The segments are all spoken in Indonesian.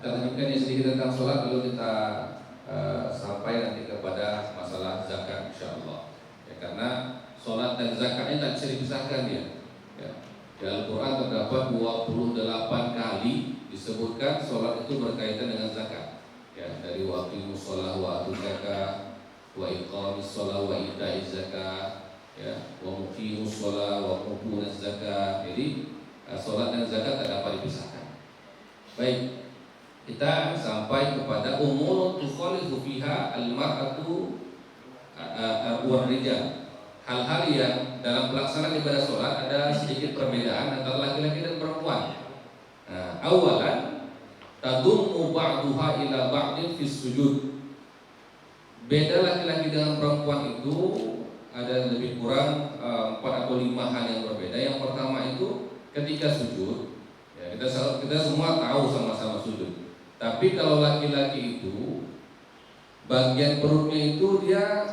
Kita lanjutkan ya sedikit tentang sholat, lalu kita sampai nanti kepada masalah zakat insyaallah. Ya, karena sholat dan zakatnya tak bisa dipisahkan ya. Ya. Di Al-Quran terdapat 28 kali disebutkan sholat itu berkaitan dengan zakat. Ya, dari waktu sholat wa atu zakat, wa iqamis sholat wa ita'iz zakat, ya, wa muqimus sholat wa mutunaz zakat. Jadi sholat dan zakat tak dapat dipisahkan. Baik, kita sampai kepada umur tukhalifu fiha al-mar'atu wal rijal. Hal-hal yang dalam pelaksanaan ibadah sholat ada sedikit perbedaan antara laki-laki dan perempuan. Nah, awalan tadummu ba'duha ila ba'din fis sujud. Beda laki-laki dengan perempuan itu ada lebih kurang 4 atau 5 hal yang berbeda. Yang pertama itu ketika sujud, ya, kita semua tahu sama-sama sujud. Tapi kalau laki-laki itu bagian perutnya itu dia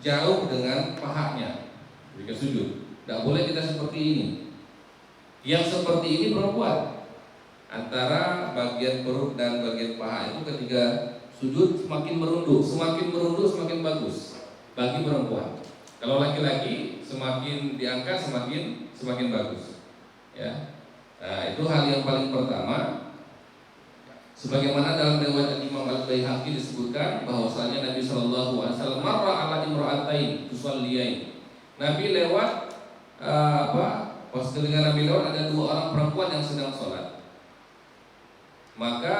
jauh dengan pahanya ketika sujud. Tidak boleh kita seperti ini. Yang seperti ini perempuan. Antara bagian perut dan bagian paha itu ketika sujud semakin merunduk semakin bagus bagi perempuan. Kalau laki-laki semakin diangkat semakin bagus. Ya. Nah, itu hal yang paling pertama. Sebagaimana dalam riwayat Imam Al-Baihaqi disebutkan bahwasanya Nabi Shallallahu Alaihi Wasallam marra ala imra'atain tusalliyain. Nabi lewat pas ketika Nabi lewat ada 2 orang perempuan yang sedang sholat. Maka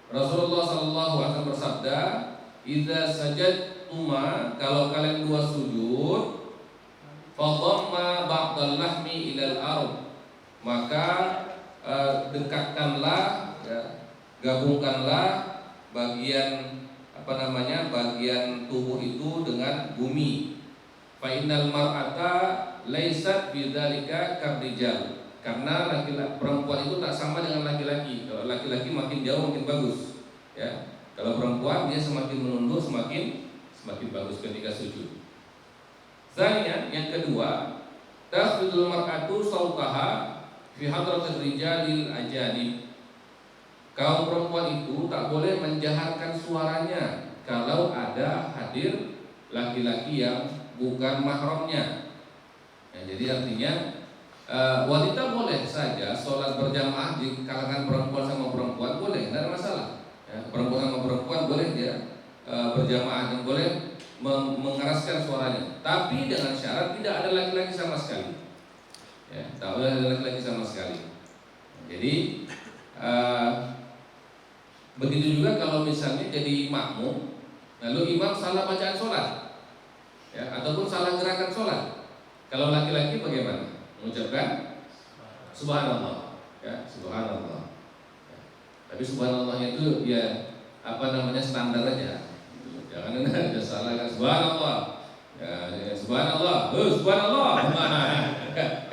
Rasulullah Shallallahu Alaihi Wasallam bersabda, "Idza sajadtuma, kalau kalian 2 sujud, fadhamma ba'dal lahmi ilal ard, maka dekatkanlah, ya, gabungkanlah bagian bagian tubuh itu dengan bumi. Fa innal mar'ata laysat bidzalika karrijal." Karena laki-laki perempuan itu tak sama dengan laki-laki. Kalau laki-laki makin jauh makin bagus, ya. Kalau perempuan dia semakin menunduk semakin bagus ketika sujud. Selanjutnya yang kedua, tasjudul mar'atu sautaha fi hadratir rijalil ajanib. Kaum perempuan itu tak boleh menjaharkan suaranya kalau ada hadir laki-laki yang bukan mahramnya. Ya, jadi artinya wanita boleh saja sholat berjamaah di kalangan perempuan sama perempuan boleh, tidak ada masalah. Ya, perempuan sama perempuan boleh dia berjamaah dan boleh mengeraskan suaranya, tapi dengan syarat tidak ada laki-laki sama sekali. Ya, tak boleh ada laki-laki sama sekali. Jadi begitu juga kalau misalnya jadi makmum, lalu imam salah bacaan sholat, ya, ataupun salah gerakan sholat. Kalau laki-laki bagaimana? Mengucapkan subhanallah, ya, subhanallah. Ya. Tapi subhanallahnya itu ya standar aja. Jangan ada salah kan subhanallah. Ya, subhanallah, subhanallah.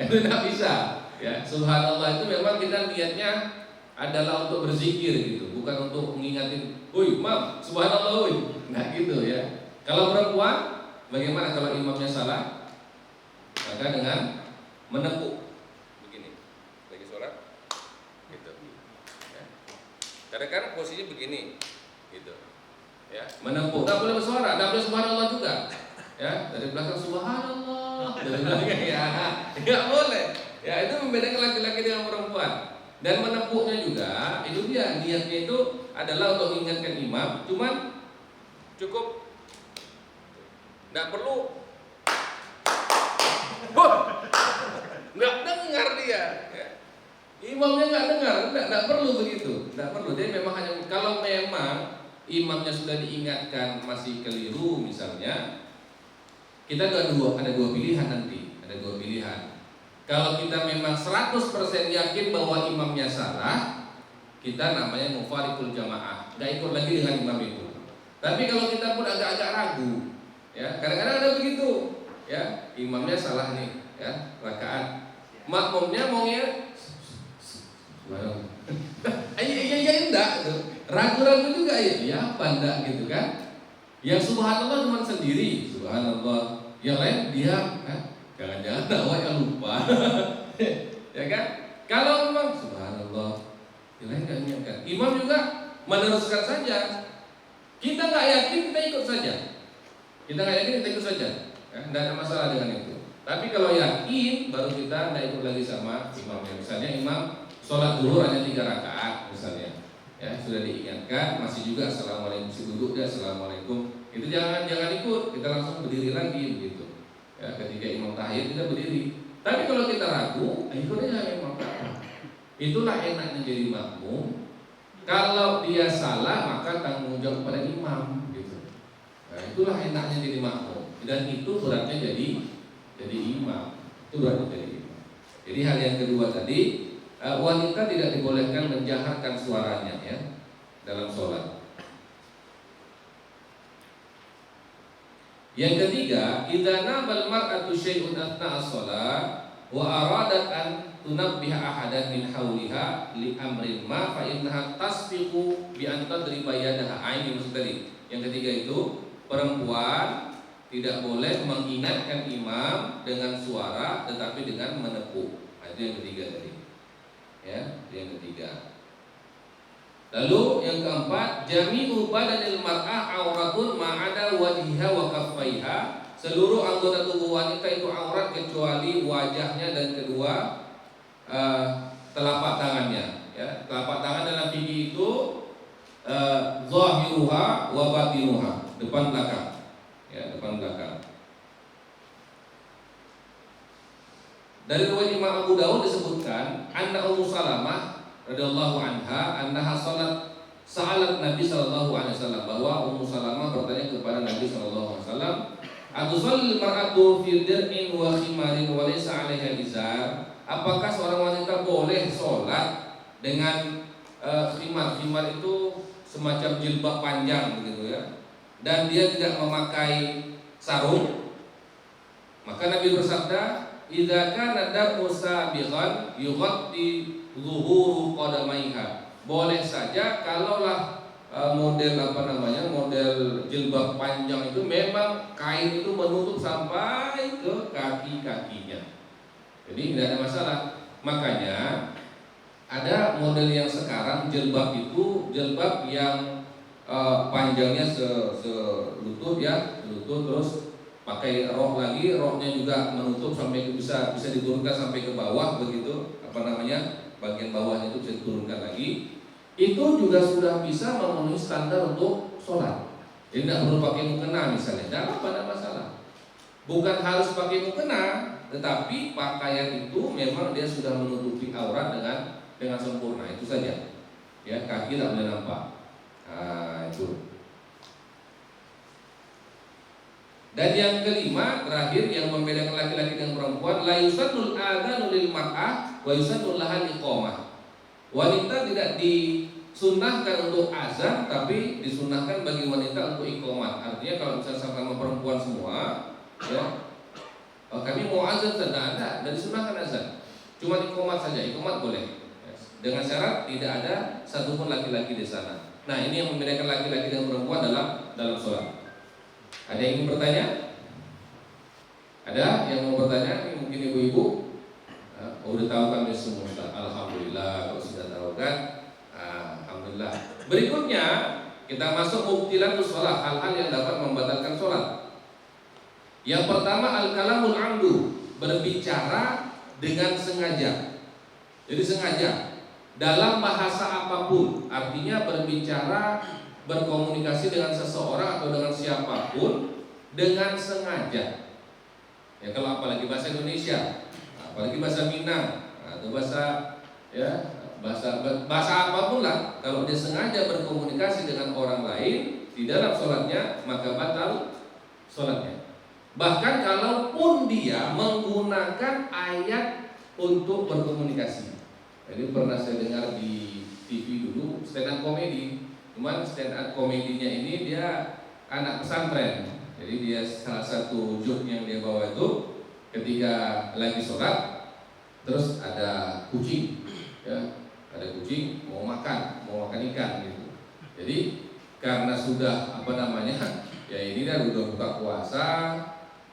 Itu tidak bisa. Ya, subhanallah itu memang kita niatnya adalah untuk berzikir gitu, bukan untuk mengingatin, "Woi, Mam, subhanallah, woi." Nah, gitu ya. Kalau perempuan, bagaimana kalau imamnya salah? Maka dengan menepuk begini, lagi sholat, gitu. Ya. Kadang-kadang posisinya begini, gitu. Ya, menepuk. Nggak boleh bersuara, nggak boleh subhanallah juga. Ya, dari belakang subhanallah, dari belakang ya, nggak boleh. Ya, itu membedakan laki-laki dengan perempuan. Dan menepuknya juga, itu dia niatnya itu adalah untuk mengingatkan imam, cuman cukup, nggak perlu, nggak dengar dia, ya. Imamnya nggak dengar, nggak perlu begitu, nggak perlu. Dia memang hanya kalau memang imamnya sudah diingatkan masih keliru misalnya, kita ada dua pilihan nanti, ada 2 pilihan. Kalau kita memang 100% yakin bahwa imamnya salah, kita namanya mufarikul jamaah, nggak ikut lagi dengan imam itu. Tapi kalau kita pun agak-agak ragu, ya, kadang-kadang ada begitu, ya, imamnya salah nih, ya, rakaat, makmumnya maunya iya enggak, gitu. Ragu-ragu juga ya apa enggak gitu kan? Yang subhanallah cuma sendiri, subhanallah, yang lain diam, kan? Jangan-jangan awak yang lupa. Ya kan? Kalau memang subhanallah, Kita nggak niatkan. Imam juga meneruskan saja. Kita nggak yakin, kita ikut saja. Kita nggak yakin, kita ikut saja. Tidak ada masalah dengan itu. Tapi kalau yakin, baru kita tidak ikut lagi sama imamnya. Misalnya imam sholat zuhur hanya 3 rakaat misalnya, ya sudah diingatkan, masih juga assalamualaikum, masih duduk dia assalamualaikum, itu jangan ikut, kita langsung berdiri lagi begitu. Ya, ketika imam tahiyat kita berdiri. Tapi kalau kita ragu, ikut aja imam. Itulah enaknya jadi makmum. Kalau dia salah, maka tanggung jawab pada imam gitu. Nah, itulah enaknya jadi makmum. Dan itu beratnya jadi imam. Itu beratnya jadi imam. Jadi hal yang kedua tadi, wanita tidak dibolehkan menjahatkan suaranya ya dalam sholat. Yang ketiga, idza nabal mar'atu syai'un athna'a shalah wa aradat an tunabbiha ahadan min hauliha li amrin ma fa innaha tasfiqu bi an tadriba yadaha. Ini maksud tadi. Yang ketiga itu, perempuan tidak boleh mengingatkan imam dengan suara tetapi dengan menepuk. Itu yang ketiga tadi. Ya, itu yang ketiga. Lalu yang keempat, jami'u badanil mar'ah auratun ma'ada wajhiha wa kaffaiha. Seluruh anggota tubuh wanita itu aurat kecuali wajahnya dan kedua telapak tangannya. Ya, telapak tangan dalam fikih itu zahiruha wa batinuha, depan belakang. Ya, depan belakang. Dari riwayat Imam Abu Dawud disebutkan, anna Ummu Salamah radhiyallahu anha annaha salat sa'alat Nabi sallallahu alaihi wasallam, bahwa Ummu Salamah bertanya kepada Nabi sallallahu alaihi wasallam, "Atushallil mar'atu fi dir'in wa khimarin wa laysa 'alaiha izar?" Apakah seorang wanita boleh sholat dengan khimar? Khimar itu semacam jilbab panjang begitu ya, dan dia tidak memakai sarung. Maka Nabi bersabda, idza kana dar'u sabiqan yughatti zuhuru qadamaiha. Boleh saja kalaulah model model jilbab panjang itu memang kain itu menutup sampai ke kaki-kakinya. Jadi tidak ada masalah. Makanya ada model yang sekarang jilbab itu jilbab yang panjangnya selutut ya, selutut, terus pakai rok lagi, roknya juga menutup sampai bisa diturunkan sampai ke bawah begitu, bagian bawahnya itu bisa diturunkan lagi. Itu juga sudah bisa memenuhi standar untuk sholat. Jadi tidak perlu pakai mukena misalnya, tidak ada masalah. Bukan harus pakai mukena, tetapi pakaian itu memang dia sudah menutupi aurat dengan sempurna, itu saja. Ya, kaki tidak boleh nampak. Nah, itu. Dan yang kelima, terakhir yang membedakan laki-laki dengan perempuan, la yusaddul adzanu lil mar'ah wa yusaddul laha iqamah. Wanita tidak disunnahkan untuk azan, tapi disunnahkan bagi wanita untuk iqamah. Artinya kalau misalnya sama perempuan semua, ya, kami mau azan tidak ada, dan disunnahkan azan. Cuma iqamah saja, iqamah boleh. Dengan syarat tidak ada satupun laki-laki di sana. Nah, ini yang membedakan laki-laki dengan perempuan dalam sholat. Ada yang ingin bertanya? Ada yang mau bertanya? Ini mungkin ibu-ibu. Udah tahu kan semua, Ustaz. Alhamdulillah kalau sudah tahu kan. Alhamdulillah. Berikutnya kita masuk mubtilatus sholat, hal-hal yang dapat membatalkan sholat. Yang pertama al-kalamul amdu, berbicara dengan sengaja. Jadi sengaja dalam bahasa apapun, artinya berbicara, berkomunikasi dengan seseorang atau dengan siapapun dengan sengaja. Ya, kalau apalagi bahasa Indonesia, apalagi bahasa Minang atau bahasa apapun lah, kalau dia sengaja berkomunikasi dengan orang lain di dalam sholatnya, maka batal sholatnya. Bahkan kalaupun dia menggunakan ayat untuk berkomunikasi. Jadi pernah saya dengar di TV dulu stand up komedi. Cuman stand up komedinya ini dia anak pesantren. Jadi dia salah satu joke yang dia bawa itu ketika lagi sholat, terus ada kucing, ya, ada kucing mau makan ikan gitu. Jadi karena sudah ya ini kan udah buka puasa,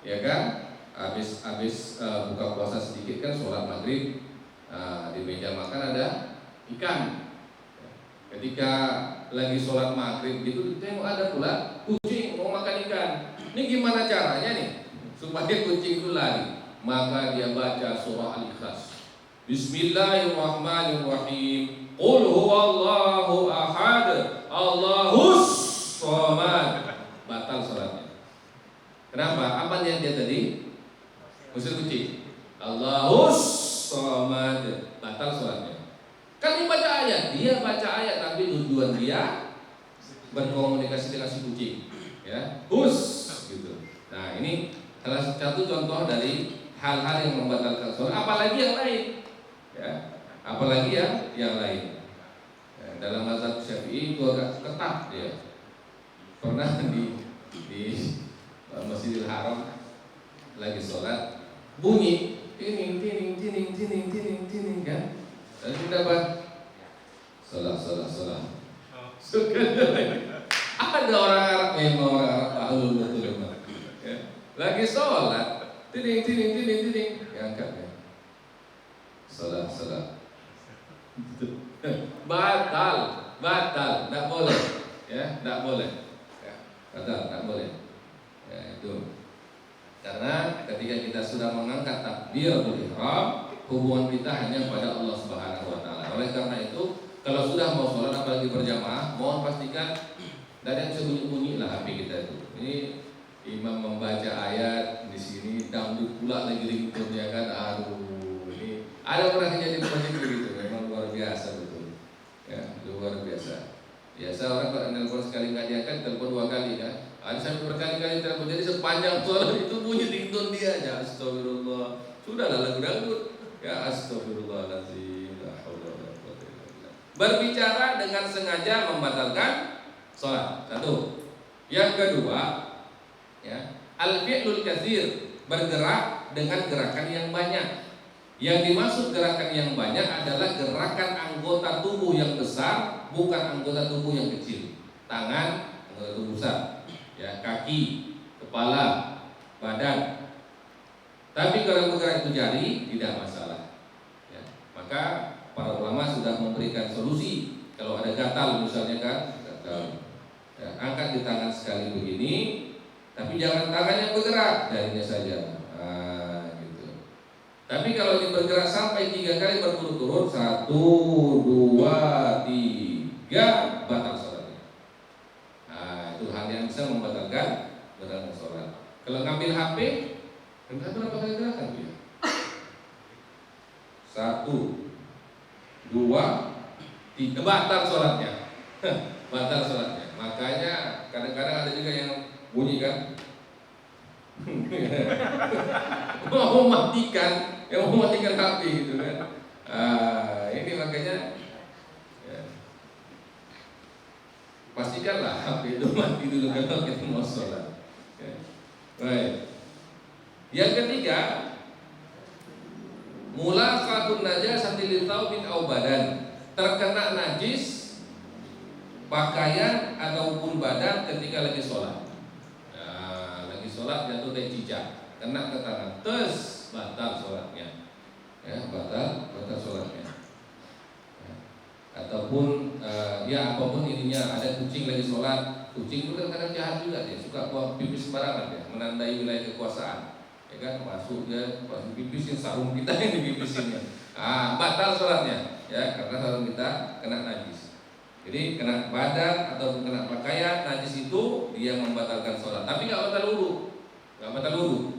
ya kan, habis buka puasa sedikit kan sholat maghrib. Di meja makan ada ikan. Ketika lagi sholat maghrib gitu, tengok ada pula kucing mau makan ikan. Ini gimana caranya nih supaya kucing itu lari? Maka dia baca surah Al-Ikhlas. Bismillahirrahmanirrahim. Qul huwallahu ahad, Allahus somad. Batal sholatnya. Kenapa? Apa yang dia tadi? Usir kucing. Allahus somad. Batal sholatnya. Kan dia baca ayat, tapi tujuan dia berkomunikasi dengan si kucing, ya, gitu. Nah, ini salah satu contoh dari hal-hal yang membatalkan sholat. Apalagi yang lain, ya, apalagi yang lain. Ya, dalam mazhab Syafi'i itu agak ketat ya. Pernah di Masjidil Haram lagi sholat, bunyi tining kan. Dan sudah dapat salah. Ada orang Arab, memang orang Arab ahlul betul memang. Ya. Lagi sholat, tining, angkat ya. Salah. Batal, tidak boleh, ya, tidak boleh. Ya, batal, tidak boleh. Ya, itu. Karena ketika kita sudah mengangkat takbiratul ihram, hubungan kita hanya pada Allah Subhanahu wa taala. Oleh karena itu, kalau sudah mau sholat apalagi berjamaah, mohon pastikan dan yang bunyi-bunyi lah HP kita itu. Ini imam membaca ayat di sini, dangdut pula lagi ringtone-nya kan. Aduh, ini ada pernah kejadian seperti itu, memang luar biasa betul. Ya, luar biasa. Biasa orang kalau telepon sekali nggak diangkat, telepon 2 kali kan. Ada sampai berkali-kali telepon, jadi sepanjang sholat itu bunyi ringtone dia aja. Astagfirullah. Sudahlah lagu dangdut. Ya astagfirullahaladzim. Berbicara dengan sengaja membatalkan sholat. Satu. Yang kedua, ya, al-fi'lul katsir, bergerak dengan gerakan yang banyak. Yang dimaksud gerakan yang banyak adalah gerakan anggota tubuh yang besar, bukan anggota tubuh yang kecil. Tangan, anggota tubuh besar, ya, kaki, kepala, badan. Tapi kalau bergerak itu jari, tidak masalah. Ya, maka para ulama sudah memberikan solusi. Kalau ada gatal misalnya kan, gatal, ya, angkat di tangan sekali begini, tapi jangan tangannya bergerak, jarinya saja. Gitu. Tapi kalau ini bergerak sampai 3 kali berturut-turut, 1, 2, 3, batal sholatnya. Nah, itu hal yang bisa membatalkan sholat. Kalau ngambil HP, kenapa berapa kali gerakan dia? 1, 2, 3, batal sholatnya. Batal sholatnya. Makanya kadang-kadang ada juga yang bunyi kan, mau matikan HP gitu kan. Ini makanya ya, pastikanlah HP itu mati dulu kalau kita mau sholat. Ya. Baik. Yang ketiga, mulaqatun najasati li thawbin aw badan, terkena najis pakaian ataupun badan ketika lagi sholat. Nah, lagi sholat jatuh teh cicak, kena ke tangan, terus batal sholatnya. Ya, batal sholatnya. Ya. Ataupun ya apapun ininya, ada kucing lagi sholat, kucing itu kadang-kadang jahat juga, dia suka buang pipis sembarangan ya, menandai wilayah kekuasaan. Ya kan, masuk dia pipisin sarung kita yang dipipisin ya. Batal sholatnya ya, karena sarung kita kena najis. Jadi kena badan atau kena pakaian najis itu dia membatalkan sholat. Tapi nggak batal wudu,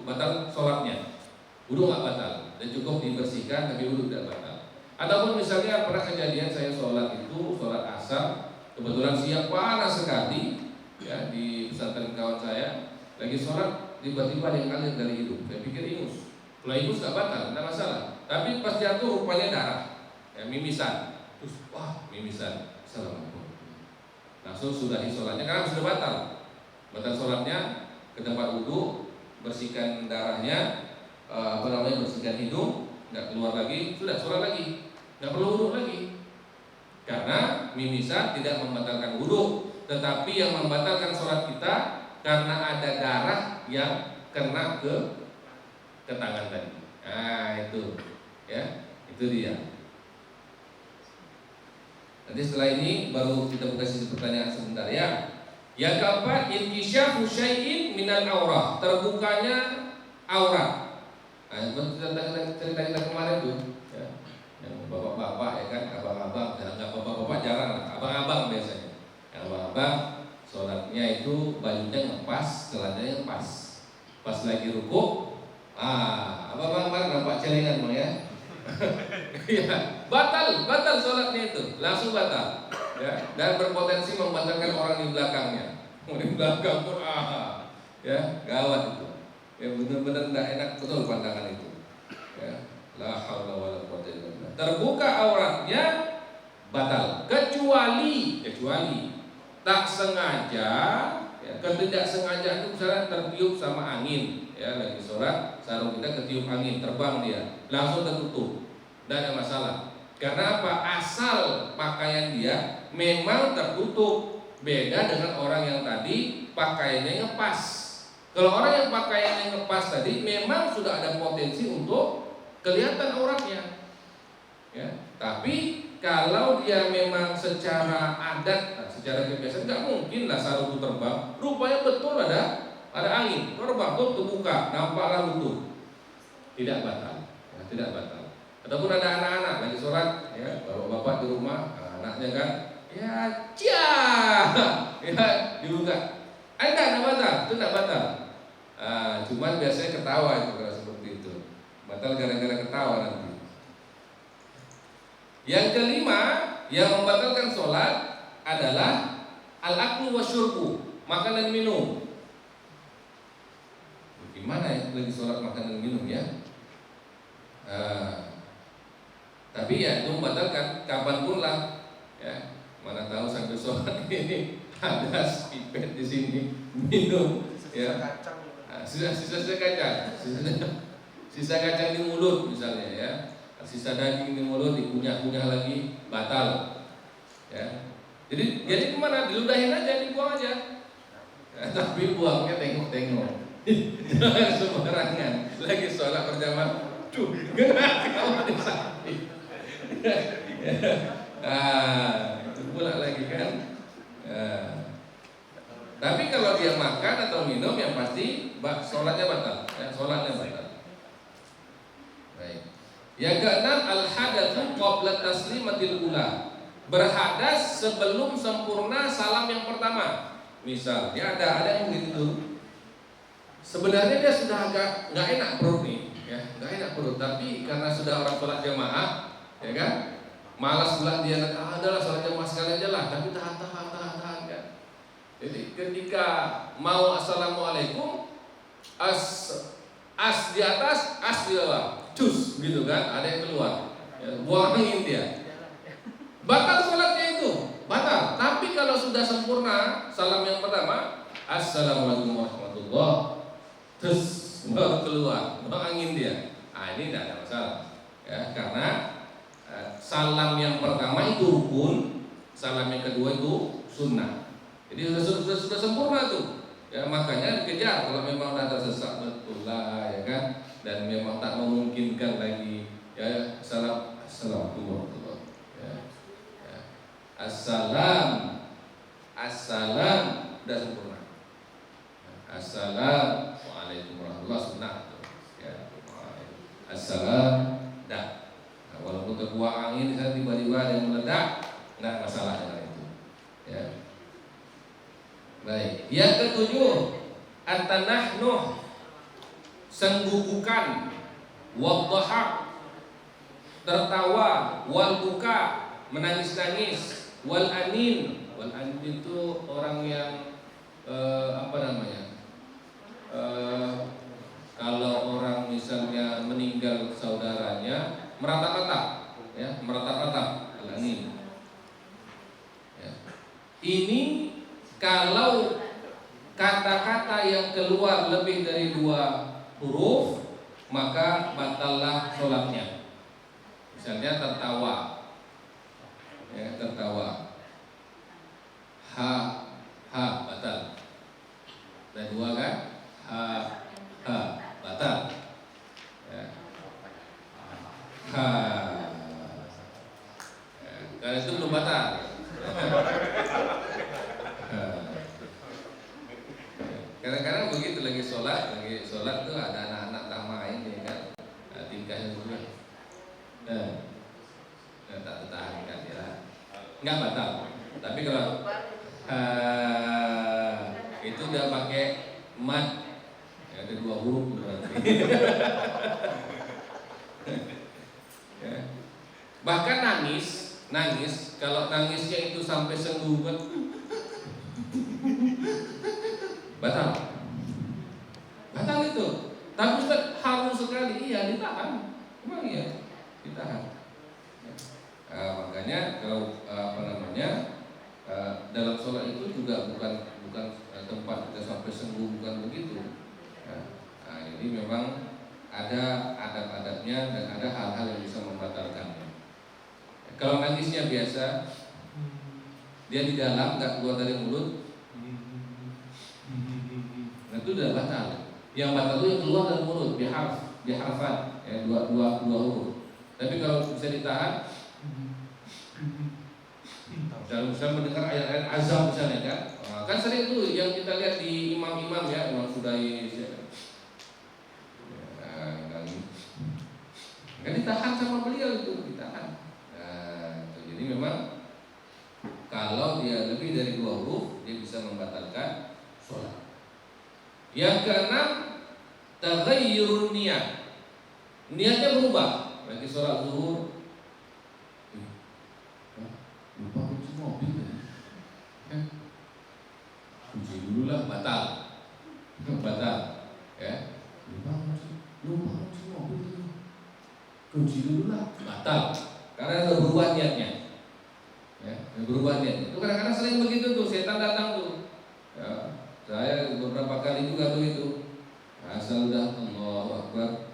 batal sholatnya. Wudu nggak batal dan cukup dibersihkan, tapi wudu tidak batal. Ataupun misalnya pernah kejadian saya sholat itu sholat asar, kebetulan siang panas sekali ya di pesantren kawan saya, lagi sholat tiba-tiba ada yang ngalir dari hidung. Saya pikir ingus. Kalau ingus nggak batal, tidak masalah. Tapi pas jatuh rupanya darah, ya, mimisan. Terus mimisan. Assalamualaikum. Langsung sudahi sholatnya karena sudah batal. Batal sholatnya, ke tempat wudhu, bersihkan darahnya, bersihkan hidung, nggak keluar lagi, sudah sholat lagi, nggak perlu wudhu lagi. Karena mimisan tidak membatalkan wudhu, tetapi yang membatalkan sholat kita karena ada darah yang kena ke tangan tadi. Nah itu, ya, itu dia. Nanti setelah ini baru kita buka sesi pertanyaan sebentar ya. Yang keempat, inkisyafu syai'in minal aurah, terbukanya aurat. Nah, itu cerita kita kemarin tuh, ya. Yang bapak-bapak ya kan, abang-abang, nggak bapak-bapak jarang lah, abang-abang biasanya. Yang abang-abang sholatnya itu bajunya ngepas, celananya ngepas. Pas lagi rukuk, abang-abang kemarin nampak celengan bang ya. Ya, batal sholatnya itu, langsung batal. Ya, dan berpotensi membatalkan orang di belakangnya. Di belakang pun ya gawat itu. Ya benar-benar tidak enak betul pandangan itu. Ya, la haula wala quwwata illa billah. Terbuka auratnya batal kecuali tak sengaja, ya, ketidak sengaja itu misalnya tertiup sama angin, ya lagi sholat sarung kita ketiup angin terbang dia langsung tertutup, tidak ada masalah. Karena apa? Asal pakaian dia memang tertutup, beda dengan orang yang tadi pakaiannya ngepas. Kalau orang yang pakaiannya ngepas tadi memang sudah ada potensi untuk kelihatan auratnya, ya. Tapi kalau dia memang secara adat, secara kebiasaan, nggak mungkin lah sarung itu terbang. Rupanya betul ada angin, terbang tuh terbuka, nampaklah lutut, tidak batal, ya, tidak batal. Ataupun ada anak-anak lagi sholat, ya, bapak-bapak di rumah, anaknya kan, ya, ya dibuka, tidak batal, itu tidak batal. Cuman biasanya ketawa itu kalau seperti itu, batal gara-gara ketawa nanti. Yang kelima, yang membatalkan sholat adalah al-aklu wasyurbu, makan dan minum. Gimana ya lagi sholat makan dan minum ya? Tapi ya itu membatalkan kapanpun lah, ya. Mana tahu sambil sholat ini ada pipet di sini minum, ya. Sisa kacang, sisa kacang di mulut misalnya, ya. Sisa daging di mulut dikunyah-kunyah lagi, batal, ya. Jadi kemana? Diludahin aja, dibuang aja. Ya, tapi buangnya tengok-tengok, jangan sembarangan. Lagi sholat berjamaah, kamu di samping. Itu pula lagi kan. Tapi kalau dia makan atau minum yang pasti sholatnya batal, ya, sholatnya batal. Baik. Yang keenam, al-hadatsu qabla taslimatil ula, berhadas sebelum sempurna salam yang pertama. Misal, ya ada yang begitu. Sebenarnya dia sudah agak nggak enak perut nih, ya, nggak enak perut. Tapi karena sudah orang sholat jamaah, ya kan, malas pula dia, adalah sholat jamaah sekali aja lah. Tapi tahan kan. Jadi ketika mau assalamualaikum, as di atas, as di bawah, cus gitu kan, ada yang keluar, ya, buang angin dia, batal sholatnya itu, batal. Tapi kalau sudah sempurna salam yang pertama, assalamualaikum warahmatullah, terus baru keluar, buang angin dia, ini tidak ada masalah, ya, karena salam yang pertama itu rukun, salam yang kedua itu sunnah. Jadi sudah sempurna tuh. Ya, makanya dikejar kalau memang sudah tersesat betul lah, ya kan, dan memang tak memungkinkan lagi, ya, assalamualaikum, ya, ya. Assalam sudah sempurna. Assalamualaikum warahmatullahi wabarakatuh, ya, assalam dah. Nah, walaupun terbuang angin misalnya tiba-tiba ada yang meledak, nggak masalah dengan itu, ya. Baik. Yang ketujuh, at-tanahnuh, senggugukan, wadhahak, tertawa, wal buka, menangis-nangis, wal anin itu orang yang kalau orang misalnya meninggal saudaranya meratap-ratap, ya, meratap-ratap, al anin, ya. Ini kalau kata-kata yang keluar lebih dari 2 huruf, maka batallah sholatnya. Misalnya tertawa, ya, tertawa, ha batal. Ada 2 kan, ha batal, ya. Ha, ya. Karena itu belum batal. Kadang-kadang begitu lagi sholat tuh ada anak-anak tamak ini kan, tingkahnya juga, tak tertahankan ya, nggak batal. Tapi kalau itu udah pakai mat, ya, ada 2 huruf berarti. Ya. Bahkan nangis, kalau nangisnya itu sampai sendu kan, batal itu. Tapi Ustaz harus sekali, iya ditahan, memang iya ditahan. Makanya kalau dalam sholat itu juga bukan tempat kita sampai sembuh, bukan begitu. Jadi memang ada adab-adabnya dan ada hal-hal yang bisa membatalkannya. Kalau nangisnya biasa, dia di dalam nggak keluar dari mulut, nah itu udah batal. Yang batal itu yang keluar dari mulut, biharfan, ya, dua huruf. Tapi kalau bisa ditahan, kalau misalnya mendengar ayat-ayat azab misalnya kan sering tuh yang kita lihat di imam-imam ya, Imam Sudais ya. Kan ditahan sama beliau itu, ditahan. Jadi memang kalau dia lebih dari 2 huruf, dia bisa membatalkan sholat. Yang keenam, taghayyurun niat. Niatnya berubah. Bagi sholat zuhur, lupa kunci mobil ya. Kunci dulu lah, batal. Ya. Lupa kunci mobil itu. Kunci dulu lah, batal. Karena ada berubah niatnya. Ya, berubah niatnya. Itu kadang-kadang sering begitu tuh, setan datang tuh. Ya, saya beberapa kali juga begitu. Asal udah Allahu Akbar,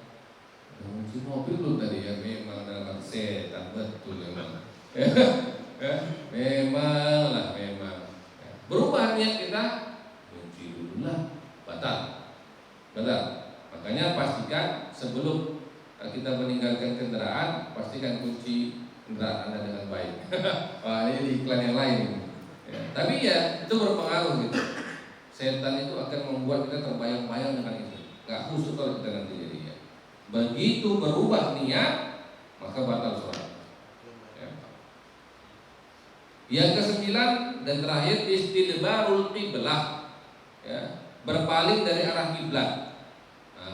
kunci mobil lu tadi ya, memang dalam setan betul memang. Memang. Berubah niat kita, kunci dulu lah, batal. Makanya pastikan sebelum kita meninggalkan kendaraan, pastikan kunci kendaraan Anda dengan baik. Wah, ini iklan yang lain. Ya, tapi ya itu berpengaruh gitu. Setan itu akan membuat kita terbayang-bayang dengan itu. Gak khusus kalau kita nanti jadinya. Begitu berubah niat, maka batal sholat. Ya. Yang ke-9 dan terakhir, istidbarul qiblah. Ya, berpaling dari arah kiblat.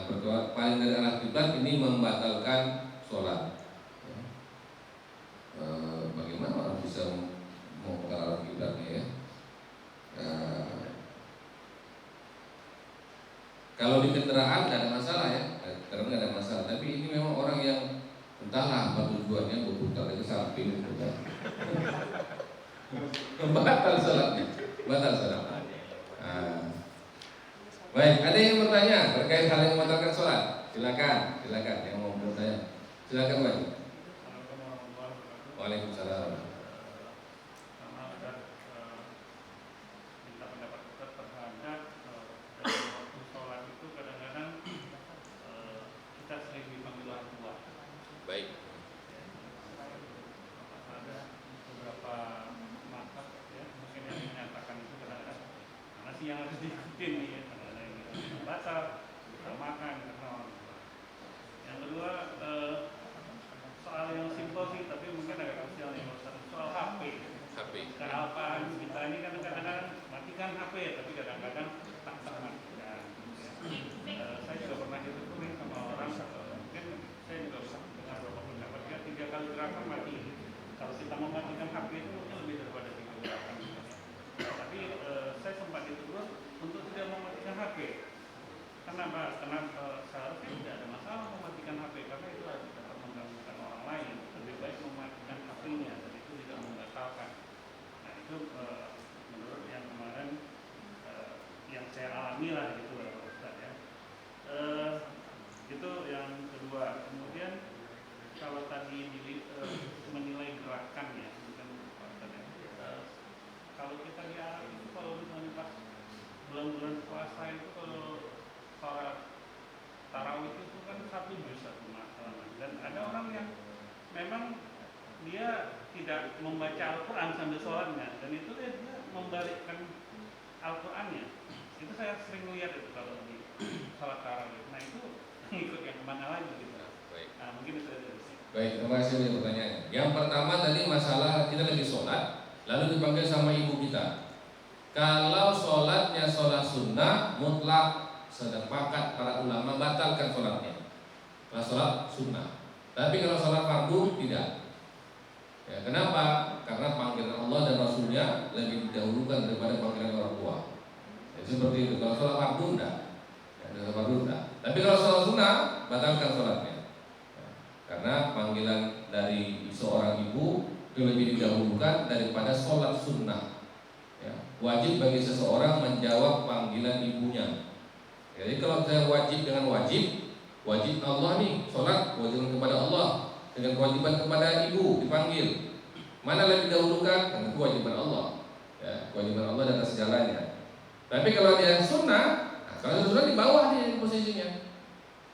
Berpaling dari arah kiblat ini membatalkan sholat. Ya. Bagaimana orang bisa mau ke arah kiblatnya ya? Kalau di kendaraan tidak ada masalah ya, karena tidak ada masalah. Tapi ini memang orang yang entahlah apa tujuannya, berputar ke samping gitu kan. Batal sholatnya. Baik, ada yang bertanya terkait hal yang membatalkan sholat? Silakan yang mau bertanya. Silakan, Pak. Waalaikumsalam. Baik. Ada beberapa mazhab ya, mungkin yang menyatakan itu kadang-kadang masih yang harus diikuti nih ya, kadang-kadang yang baca, kita makan, yang kedua soal yang simpel sih, tapi mungkin agak krusial nih, soal HP. Kenapa kita ini kan kadang-kadang matikan HP, tapi kadang-kadang tak matikan. Saya juga pernah ditegur sama orang, mungkin saya juga dengar beberapa pendapatnya 3 kali gerakan mati. Kalau kita mematikan HP itu mungkin lebih daripada 3 gerakan. Tapi saya sempat ditegur untuk tidak mematikan HP. Kenapa? Karena seharusnya tidak ada masalah mematikan HP karena itu dapat mengganggukan orang lain. Lebih baik mematikan HP-nya dan itu tidak membatalkan. Nah itu menurut yang kemarin yang saya alami lah gitu Ustaz ya. Itu yang kedua. Kemudian kalau tadi menilai gerakan ya, membaca Al-Quran sambil sholatnya, dan itu dia membalikkan Al-Qurannya. Itu saya sering lihat itu kalau di sholat tarawih. Nah itu ngikut yang kemana lagi gitu. Baik. Nah mungkin itu dari sini. Baik, terima kasih untuk pertanyaannya. Yang pertama tadi masalah kita lagi sholat, lalu dipanggil sama ibu kita. Kalau sholatnya sholat sunnah, mutlak sepakat para ulama batalkan sholatnya. Kalau sholat sunnah. Tapi kalau sholat fardu tidak. Ya, kenapa? Karena panggilan Allah dan Rasulnya lebih didahulukan daripada panggilan orang tua. Ya, seperti itu. Kalau sholat fardu enggak. Ya, sholat fardu enggak. Tapi kalau sholat sunnah, batalkan sholatnya. Ya, karena panggilan dari seorang ibu lebih didahulukan daripada sholat sunnah. Ya, wajib bagi seseorang menjawab panggilan ibunya. Jadi kalau saya wajib dengan wajib Allah nih, sholat wajib kepada Allah dengan kewajiban kepada ibu dipanggil. Mana lebih didahulukan? Karena kewajiban Allah. Ya, kewajiban Allah dan segalanya. Tapi kalau dia sunnah, nah, kalau sunnah di bawah dia posisinya.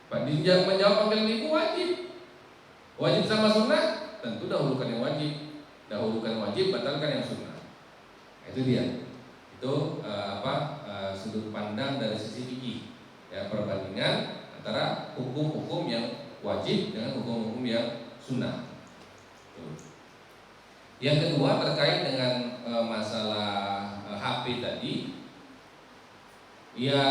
Pak dia menjawab panggilan ibu wajib. Wajib sama sunnah, tentu dahulukan yang wajib. Dahulukan yang wajib, batalkan yang sunnah. Itu dia. Itu sudut pandang dari sisi fikih. Ya, perbandingan antara hukum-hukum yang wajib dengan hukum-hukum yang sunnah. Yang kedua terkait dengan masalah HP tadi, ya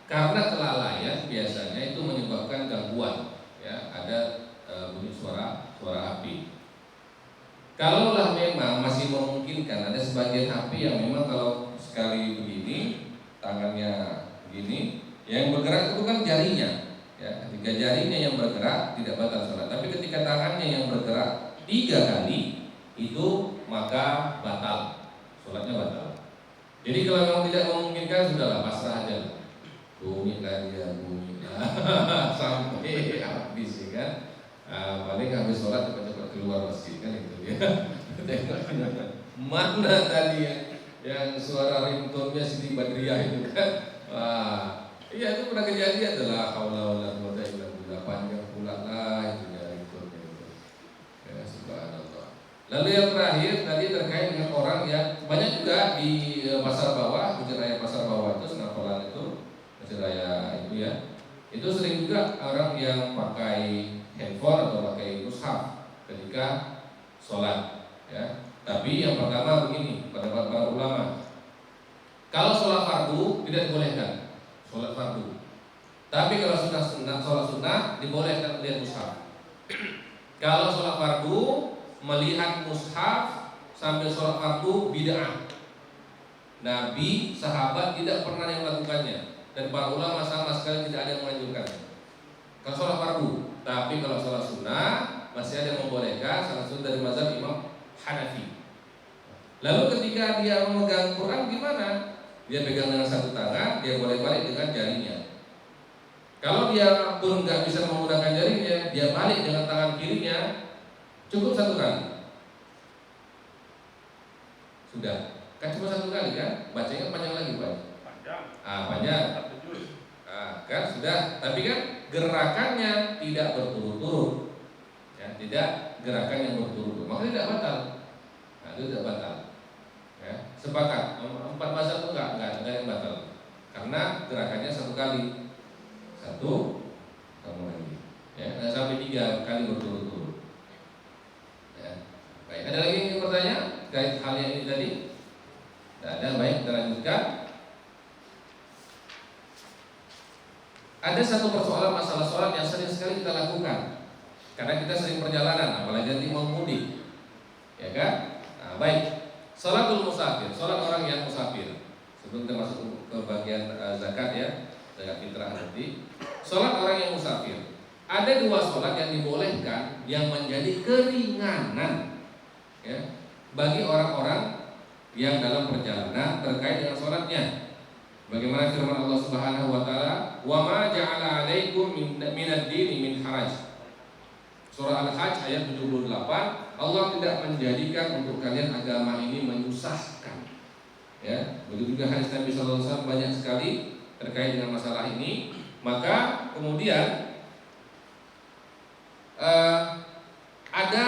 karena kelalaian biasanya itu menyebabkan gangguan. Ya, ada bunyi suara HP. Kalaulah memang masih memungkinkan, ada sebagian HP yang memang kalau sekali begini tangannya begini, yang bergerak itu kan jarinya. Ya, ketika jarinya yang bergerak tidak batal sholat. Tapi ketika tangannya yang bergerak 3 kali itu maka batal, sholatnya batal. Jadi kalau memang tidak memungkinkan sudahlah pasrah aja. Bunyilah dia sampai habis ya kan. Paling habis sholat cepat-cepat keluar masjid kan itu ya. Mana tadi yang suara ringtone-nya Siti Badriah itu kan. Iya itu pernah kejadian adalah haula wala quwwata illa billah, panjang pula lah itu dari itu. Ya subhanallah. Lalu yang terakhir tadi terkait dengan orang yang banyak juga di pasar bawah, Masjid Raya Pasar Bawah itu Senapolan itu, Masjid Raya itu ya. Itu sering juga orang yang pakai handphone atau pakai mushaf ketika sholat ya. Tapi yang pertama begini, pendapat para ulama. Kalau sholat fardu tidak dibolehkan. Sholat fardu. Tapi kalau sholat sunnah dibolehkan melihat mushaf. Kalau sholat fardu melihat mushaf sambil sholat fardu bid'ah. Nabi, sahabat tidak pernah yang melakukannya dan para ulama sama sekali tidak ada yang menganjurkannya. Kalau sholat fardu, tapi kalau sholat sunnah masih ada yang membolehkan. Salah satu dari mazhab Imam Hanafi. Lalu ketika dia memegang Quran gimana? Dia pegang dengan satu tangan, dia bolak-balik dengan jarinya. Kalau dia pun nggak bisa menggunakan jarinya, dia balik dengan tangan kirinya, cukup 1 kali. Sudah, kan cuma 1 kali kan? Bacanya panjang lagi Pak. Panjang. Panjang. Kan sudah, tapi kan gerakannya tidak berturut-turut. Ya, tidak gerakan yang berturut-turut. Makanya tidak batal. Nah, itu tidak batal. Ya, sepakat 4 mazhab itu enggak yang batal karena gerakannya 1 kali, 1 kamu lagi ya, sampai 3 kali berturut-turut ya. Baik, ada lagi yang bertanya terkait hal yang ini tadi? Tidak ada. Baik, kita lanjutkan. Ada satu persoalan masalah sholat yang sering sekali kita lakukan karena kita sering perjalanan, apalagi nanti mau mudik ya kan. Nah, baik, sholatul musafir, sholat orang yang musafir. Sebelum kita masuk ke bagian zakat ya, zakat fitrah nanti. Sholat orang yang musafir. Ada 2 sholat yang dibolehkan yang menjadi keringanan ya, bagi orang-orang yang dalam perjalanan terkait dengan sholatnya. Bagaimana firman Allah Subhanahu wa taala, "Wa ma ja'ala 'alaikum minad dini min haraj." Surah Al-Hajj ayat 78, Allah tidak menjadikan untuk kalian agama ini menyusahkan. Ya, begitu juga hadis Nabi sallallahu alaihi wasallam banyak sekali terkait dengan masalah ini. Maka kemudian ada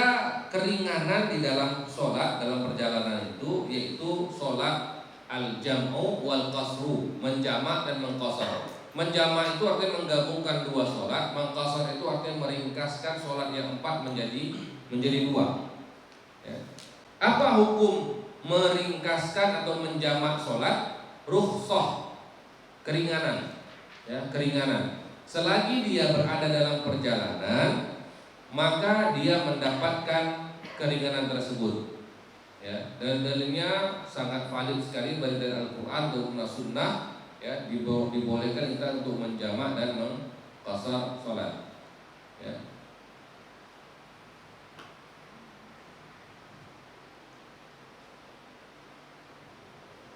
keringanan keringanan di dalam sholat dalam perjalanan itu, yaitu sholat al-jam'u wal qasru, menjamak dan mengqasar. Menjamak itu artinya menggabungkan dua sholat, mengqasar itu artinya meringkaskan sholat yang 4 menjadi 2. Ya. Apa hukum meringkaskan atau menjamak sholat? Rukhsah, keringanan, ya, keringanan. Selagi dia berada dalam perjalanan, maka dia mendapatkan keringanan tersebut. Ya, dan dalilnya sangat valid sekali dari Al-Quran dan Sunnah. Ya, dibolehkan kita untuk menjamak dan mengqasar sholat. Ya.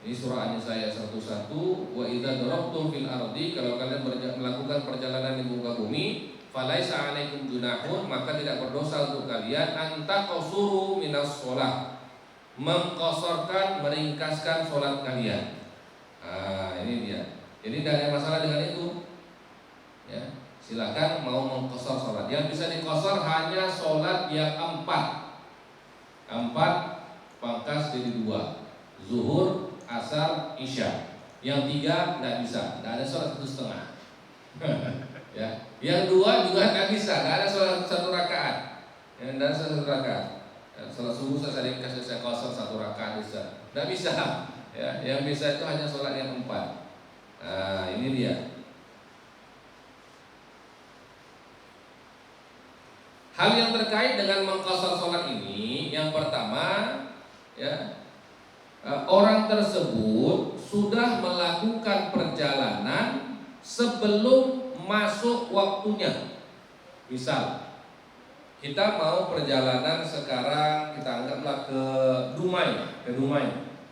Ini surah An-Nisa ayat 101. Wa idza darabtum fil ardi, kalau kalian melakukan perjalanan di muka bumi, falaisa 'alaikum junahun, maka tidak berdosa untuk kalian antaqasuru minas shalah, mengqasarkan, meringkaskan salat kalian. Ini dia. Jadi tidak ada masalah dengan itu. Ya, silakan mau mengqasar salat. Yang bisa diqasar hanya salat yang 4 pangkas jadi 2. Zuhur, asar, isya. Yang 3 tidak bisa, tidak ada sholat 1,5. Ya, yang 2 juga tidak bisa, tidak ada sholat 1 rakaat. Yang tidak ada sholat 1 rakaat. Ya, sholat subuh saya ringkas, saya kosong 1 rakaat bisa, tidak bisa. Ya, yang bisa itu hanya sholat yang 4. Nah, ini dia. Hal yang terkait dengan mengqasar sholat ini, yang pertama, ya, orang tersebut sudah melakukan perjalanan sebelum masuk waktunya. Misal kita mau perjalanan sekarang, kita anggaplah ke Dumai,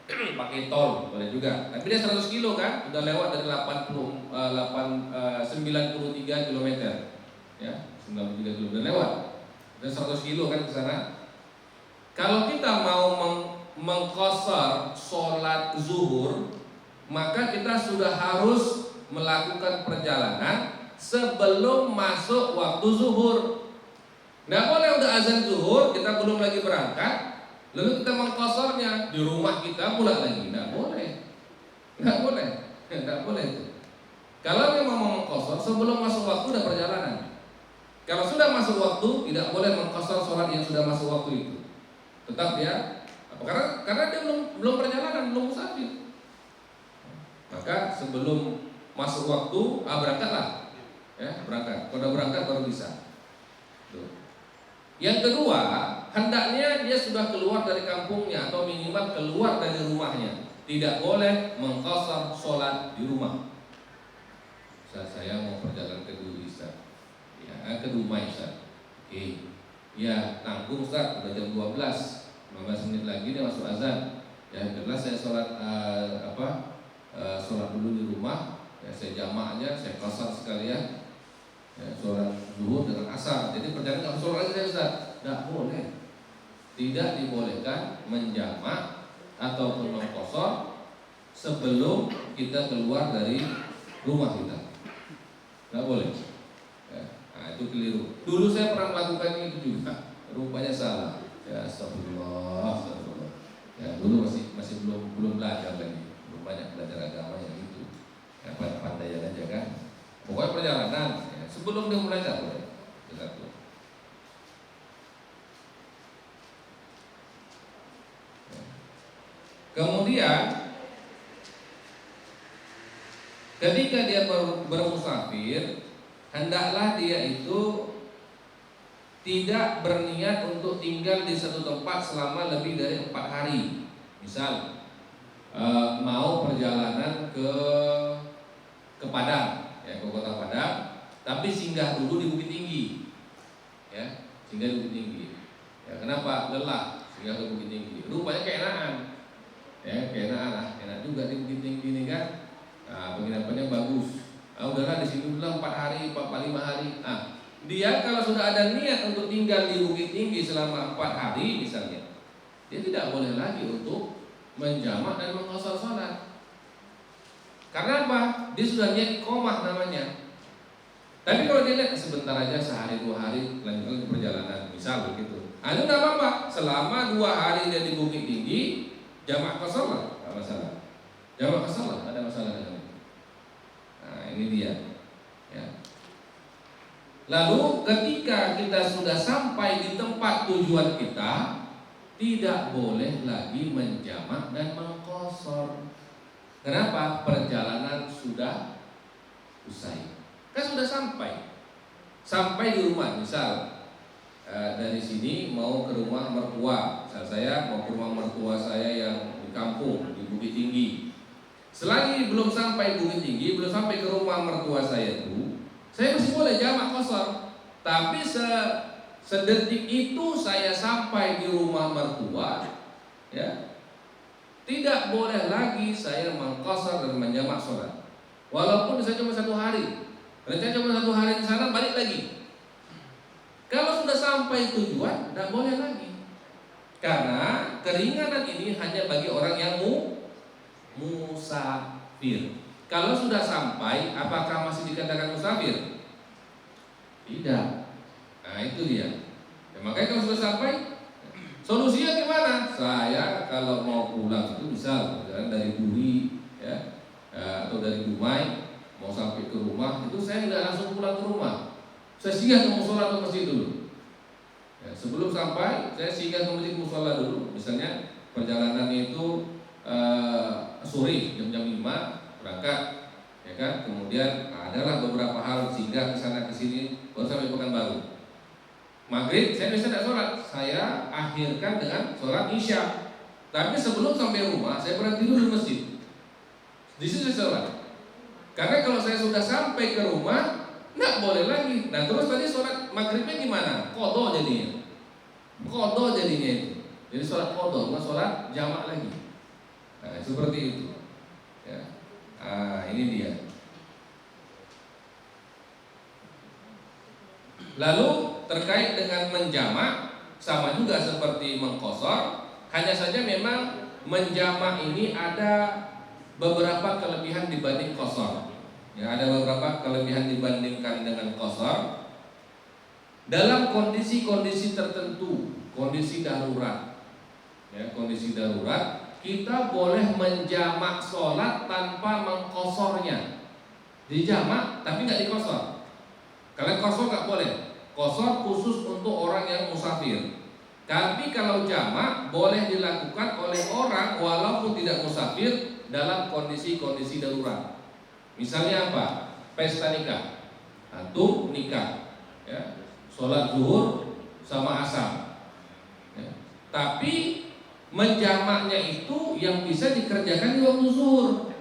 pakai tol boleh juga. Tapi dia 100 kilo kan, udah lewat dari 93 km. Ya, 93 kilo udah lewat. Udah 100 kilo kan ke sana. Kalau kita mau mengqasar sholat zuhur, maka kita sudah harus melakukan perjalanan sebelum masuk waktu zuhur. Nggak boleh udah azan zuhur kita belum lagi berangkat, lalu kita mengqasarnya di rumah kita pula lagi. Nggak boleh itu. Kalau memang mau mengqasar sebelum masuk waktu udah perjalanan. Kalau sudah masuk waktu tidak boleh mengqasar sholat yang sudah masuk waktu itu. Tetap ya. Karena dia belum perjalanan, belum musafir. Maka sebelum masuk waktu, berangkatlah. Ya, berangkat. Kalau berangkat baru bisa. Tuh. Yang kedua, hendaknya dia sudah keluar dari kampungnya atau minimal keluar dari rumahnya. Tidak boleh mengqasar sholat di rumah. Saya mau perjalanan ke Duri, Ustaz. Ya, ke Dumai, Ustaz. Oke. Ya, tanggung Ustaz, udah jam 12. 15 menit lagi dia masuk azan. Ya, jelas saya sholat sholat dulu di rumah. Ya, saya jamak aja, saya qasar sekalian. Ya, sholat zuhur dengan asar. Jadi perjalanan nggak sholat lagi saya Ustaz. Nggak boleh. Tidak dibolehkan menjamak ataupun mengqasar sebelum kita keluar dari rumah kita. Nggak boleh. Ya, nah, itu keliru. Dulu saya pernah melakukan itu juga. Rupanya salah. Ya, astagfirullah. Ya, dulu masih belum belajar lagi, belum banyak belajar agama yang itu. Ya, pandai aja kan. Pokoknya perjalanan ya, sebelum dia mulai nggak boleh. Ya. Kemudian ketika dia bermusafir, hendaklah dia itu tidak berniat untuk tinggal di satu tempat selama lebih dari 4 hari. Misal mau perjalanan ke Padang, ya, ke kota Padang, tapi singgah dulu di Bukit Tinggi. Ya, singgah di Bukit Tinggi. Ya, kenapa? Lelah singgah ke Bukit Tinggi. Rupanya keenaan. Ya, enak juga di Bukit Tinggi ini kan. Nah, penginapannya bagus. Udahlah di sini dulu 4 hari, 5 hari. Dia kalau sudah ada niat untuk tinggal di Bukit Tinggi selama 4 hari misalnya, dia tidak boleh lagi untuk menjamak dan mengqasar salat. Karena apa? Dia sudah niat iqamah namanya. Tapi kalau dia lihat sebentar aja, sehari 2 hari lanjutkan ke perjalanan, misal begitu. Itu tidak apa-apa. Selama 2 hari dia di Bukit Tinggi, jamak qasar lah, tidak masalah. Jamak qasar lah, ada masalah dengan itu. Nah, ini dia. Ya. Lalu ketika kita sudah sampai di tempat tujuan kita, tidak boleh lagi menjamak dan mengqasar. Kenapa? Perjalanan sudah usai. Kan sudah sampai di rumah. Misal dari sini mau ke rumah mertua, misal saya mau ke rumah mertua saya yang di kampung di Bukit Tinggi. Selagi belum sampai Bukit Tinggi, belum sampai ke rumah mertua saya itu, saya masih boleh jamak qasar. Tapi sedetik itu saya sampai di rumah mertua, ya, tidak boleh lagi saya mengqasar dan menjamak sholat. Walaupun saya cuma 1 hari, rencana cuma 1 hari di sana, balik lagi. Kalau sudah sampai tujuan, tidak boleh lagi. Karena keringanan ini hanya bagi orang yang musafir. Kalau sudah sampai, apakah masih dikatakan musafir? Tidak. Nah, itu dia. Ya, makanya kalau sudah sampai, solusinya gimana? Saya kalau mau pulang itu bisa perjalanan dari Duri, ya, atau dari Dumai, mau sampai ke rumah itu saya tidak langsung pulang ke rumah. Saya singgah ke musola atau masjid dulu. Ya, sebelum sampai, saya singgah ke masjid musola dulu. Misalnya perjalanannya itu sore jam 5 berangkat, ya kan? Kemudian adalah beberapa hal singgah ke sana ke sini, baru sampai Pekanbaru. Maghrib saya bisa tidak sholat, saya akhirkan dengan sholat isya. Tapi sebelum sampai rumah, saya berhenti dulu di masjid. Di situ saya sholat. Karena kalau saya sudah sampai ke rumah, nggak boleh lagi. Nah terus tadi sholat maghribnya gimana? Qadha jadinya. Qadha jadinya itu. Jadi sholat qadha, bukan sholat jamak lagi. Nah seperti itu. Ya. Ini dia. Lalu terkait dengan menjamak, sama juga seperti mengqasar. Hanya saja memang menjamak ini ada beberapa kelebihan dibanding qasar. Ya, ada beberapa kelebihan dibandingkan dengan qasar. Dalam kondisi-kondisi tertentu, kondisi darurat, ya, kondisi darurat, kita boleh menjamak sholat tanpa mengqasarnya. Dijamak tapi nggak diqasar. Kalau qasar nggak boleh. Qasar khusus untuk orang yang musafir. Tapi kalau jamak boleh dilakukan oleh orang walaupun tidak musafir dalam kondisi-kondisi darurat. Misalnya apa? Pesta nikah, antum nikah, ya, sholat zuhur sama asar, ya. Tapi menjamaknya itu yang bisa dikerjakan di waktu zuhur.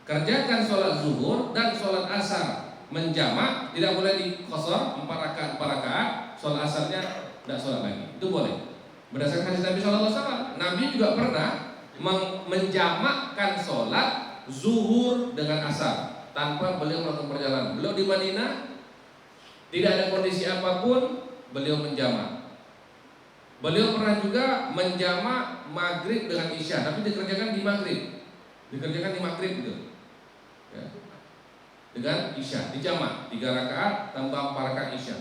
Kerjakan sholat zuhur dan sholat asar menjamak, tidak boleh diqasar 4 rakaat, sholat asarnya tidak sholat lagi. Itu boleh. Berdasarkan hadis Nabi SAW, Nabi juga pernah menjamakkan sholat zuhur dengan asar tanpa beliau melakukan perjalanan. Beliau di Madinah, tidak ada kondisi apapun, beliau menjamak. Beliau pernah juga menjamak maghrib dengan isya, tapi dikerjakan di maghrib, gitu, ya. Dengan isya, dijamak 3 rakaat tambah 4 rakaat isya.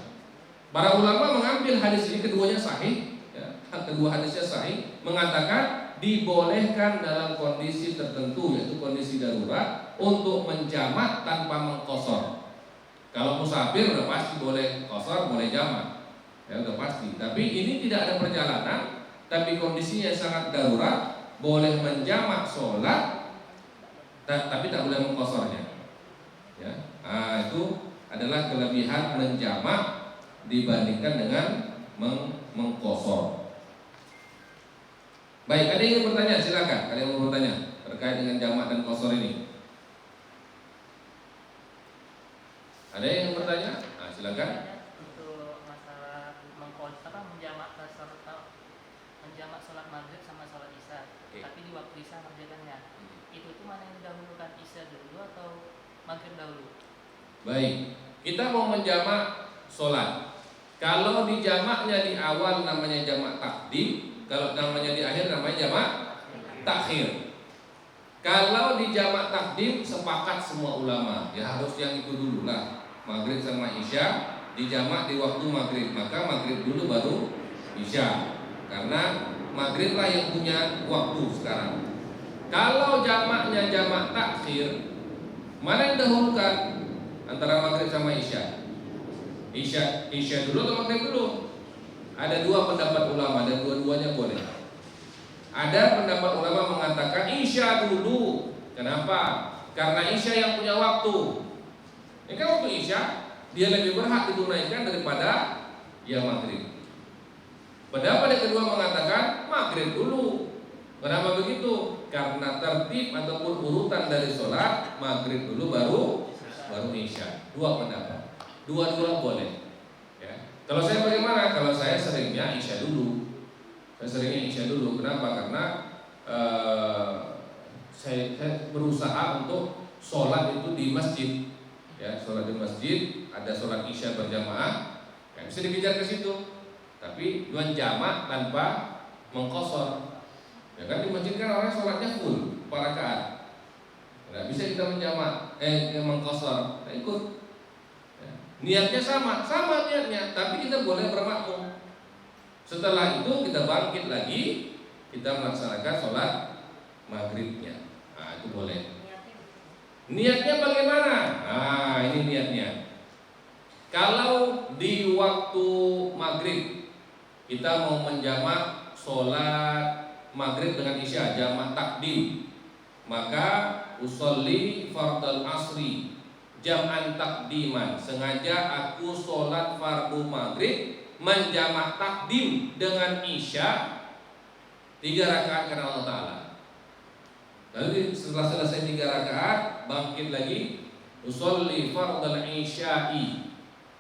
Para ulama mengambil hadis ini, keduanya sahih, ya, kedua hadisnya sahih, mengatakan dibolehkan dalam kondisi tertentu, yaitu kondisi darurat, untuk menjamak tanpa mengqasar. Kalau musafir udah pasti boleh qasar, boleh jamak, ya udah pasti. Tapi ini tidak ada perjalanan, tapi kondisinya sangat darurat, boleh menjamak sholat, tapi tak boleh mengqasarnya. Ya, itu adalah kelebihan menjamak dibandingkan dengan mengqasar. Baik, ada yang ingin bertanya? Silakan. Ada yang mau bertanya terkait dengan jamak dan qasar ini? Ada yang ingin bertanya? Silakan. Untuk masalah mengqasar, menjamak sholat maghrib sama sholat isya, tapi di waktu isya mengerjakannya. Itu mana yang didahulukan, isya dulu atau maghrib dahulu? Baik, kita mau menjamak sholat. Kalau di jamaknya di awal namanya jamak takdim, kalau namanya di akhir namanya jamak takhir. Kalau di jamak takdim sepakat semua ulama, ya harus yang itu dulu lah. Maghrib sama isya dijamak di waktu maghrib, maka maghrib dulu baru Isya. Karena maghrib lah yang punya waktu sekarang. Kalau jamaknya jamak takhir, mana yang dahulukan antara maghrib sama isya? Isya dulu atau maghrib dulu? Ada dua pendapat ulama dan dua-duanya boleh. Ada pendapat ulama mengatakan isya dulu. Kenapa? Karena isya yang punya waktu. Ini kan waktu isya, dia lebih berhak ditunaikan daripada ya maghrib. Pendapat yang kedua mengatakan maghrib dulu. Kenapa begitu? Karena tertib ataupun urutan dari sholat maghrib dulu baru isya. Dua pendapat. Dua-dua boleh. Ya. Kalau saya bagaimana? Kalau saya seringnya isya dulu. Kenapa? Karena saya berusaha untuk sholat itu di masjid. Ya, sholat di masjid, ada sholat isya berjamaah, ya, bisa dikejar ke situ. Tapi dua jamak tanpa mengkosor. Ya kan di masjid kan orang sholatnya full 4 rakaat. Nah, bisa kita menjamak, mengkosor, nah, ikut. Ya. Niatnya sama niatnya, tapi kita boleh bermakmum. Setelah itu kita bangkit lagi, kita melaksanakan sholat maghribnya. Nah, itu boleh. Niatnya bagaimana? Nah, ini niatnya. Kalau di waktu maghrib kita mau menjamak sholat maghrib dengan isya, jamak takdim, maka usolli fardal asri jam'an takdiman. Sengaja aku sholat fardu maghrib menjamak takdim dengan isya 3 rakaat karena Allah Ta'ala. Lalu setelah selesai 3 rakaat bangkit lagi usolli fardal isya'i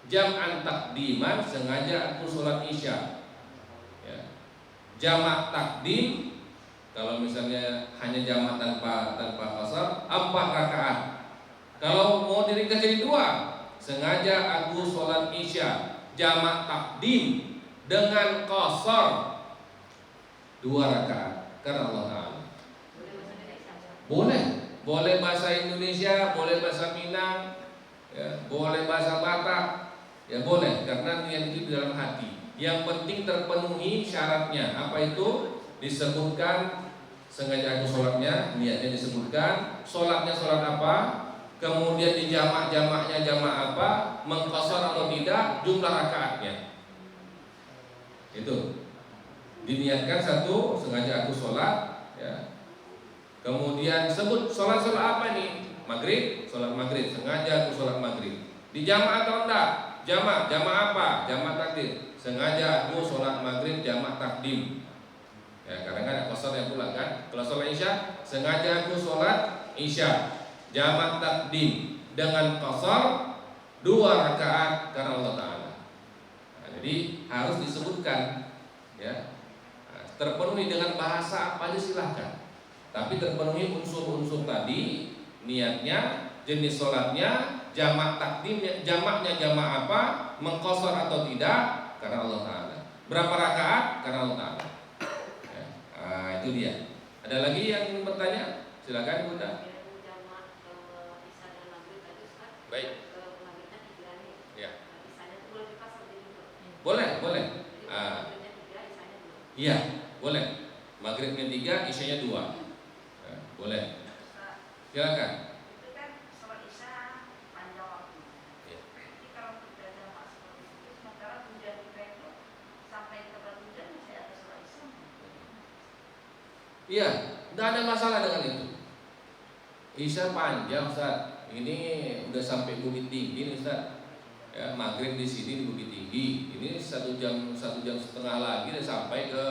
jam'an takdiman. Sengaja aku sholat isya ya. Jamak takdim, kalau misalnya hanya jamak tanpa qasar 4 rakaat. Kalau mau diringkas jadi 2, sengaja aku sholat isya jamak takdim dengan qasar 2 rakaat karena Allah Ta'ala. Boleh bahasa Indonesia, boleh bahasa Minang, ya, boleh bahasa Batak, ya boleh, karena niat itu di dalam hati. Yang penting terpenuhi syaratnya. Apa itu? Disebutkan sengaja aku sholatnya, niatnya disebutkan, sholatnya sholat apa, kemudian di jamaknya jamak apa, mengqasar atau tidak, jumlah rakaatnya. Itu diniatkan satu, sengaja aku sholat, ya. Kemudian sebut sholat apa nih? Maghrib, sholat maghrib, sengaja aku sholat maghrib. Di jamak atau enggak? Jamak apa? Jamak takdim. Sengaja aku sholat maghrib jamak takdim. Ya, kadang kan ada qasar yang pulang kan. Kalau sholat isya, sengaja aku sholat isya jamak takdim dengan qasar 2 rakaat karena Allah Ta'ala. Nah, jadi harus disebutkan, ya. Nah, terpenuhi dengan bahasa apa aja silahkan, tapi terpenuhi unsur-unsur tadi, niatnya, jenis sholatnya, jamak takdimnya, jamaknya jamak apa, mengqasar atau tidak karena Allah Ta'ala. Berapa rakaat karena Allah Ta'ala. Ya. Nah, itu dia. Ada lagi yang ingin bertanya? Silakan Bunda. Baik. Ya. Boleh. Iya, boleh. Maghribnya 3, isyanya 2. Ya, boleh. Silakan. Itu kan sholat isya panjang waktu. Ya. Jadi kalau kita jamak seperti itu, sementara tujuan kita itu sampai ke tempat tujuan masih ada sholat isya. Iya, tidak ada masalah dengan itu. Isya panjang, Ustaz. Ini udah sampai Bukit Tinggi nih, Ustaz. Ya, maghrib di sini di Bukit Tinggi. Ini 1 jam setengah lagi udah sampai ke,